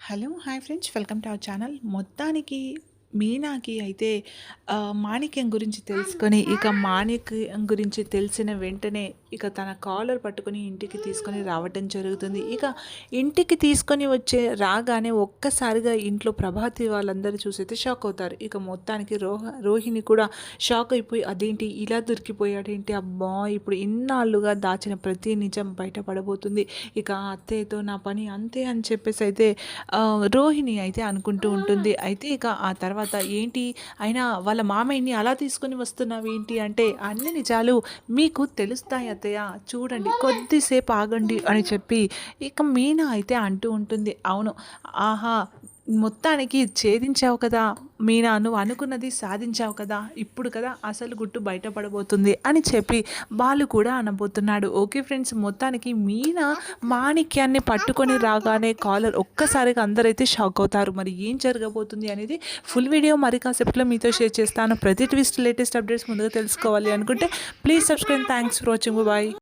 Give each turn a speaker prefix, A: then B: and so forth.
A: Hello! Hi friends. Welcome to our channel. మొత్తానికి మీనాకి అయితే మాణిక్యం గురించి తెలుసుకొని, ఇక మాణిక్యం గురించి తెలిసిన వెంటనే ఇక తన కాలర్ పట్టుకొని ఇంటికి తీసుకొని రావటం జరుగుతుంది. ఇక ఇంటికి తీసుకొని రాగానే ఒక్కసారిగా ఇంట్లో ప్రభాతి వాళ్ళందరూ చూసైతే షాక్ అవుతారు. ఇక మొత్తానికి రోహిణి కూడా షాక్ అయిపోయి అదేంటి ఇలా దొరికిపోయాడేంటి, అబ్బా! ఇప్పుడు ఇన్నాళ్ళుగా దాచిన ప్రతి నిజం బయటపడబోతుంది. ఇక అత్తయ్యతో నా పని అంతే అని చెప్పేసి అయితే రోహిణి అయితే అనుకుంటూ ఉంటుంది. అయితే ఇక ఆ తర్వాత ఏంటి అయినా వాళ్ళ మామయ్యని అలా తీసుకొని వస్తున్నావేంటి అంటే, అన్ని నిజాలు మీకు తెలుస్తాయి అత్తయ్య, చూడండి కొద్దిసేపు ఆగండి అని చెప్పి ఇక మీనా అయితే అంటూ ఉంటుంది. అవును, ఆహా! మొత్తానికి ఛేదించావు కదా మీనా, నువ్వు అనుకున్నది సాధించావు కదా, ఇప్పుడు కదా అసలు గుట్టు బయటపడబోతుంది అని చెప్పి బాలు కూడా అనబోతున్నాడు. ఓకే ఫ్రెండ్స్, మొత్తానికి మీనా మాణిక్యాన్ని పట్టుకొని రాగానే కాలర్ ఒక్కసారిగా అందరైతే షాక్ అవుతారు. మరి ఏం జరగబోతుంది అనేది ఫుల్ వీడియో మరి కాసేపట్లో మీతో షేర్ చేస్తాను. ప్రతి ట్విస్ట్ లేటెస్ట్ అప్డేట్స్ ముందుగా తెలుసుకోవాలి అనుకుంటే please subscribe. Thanks for watching. Bye.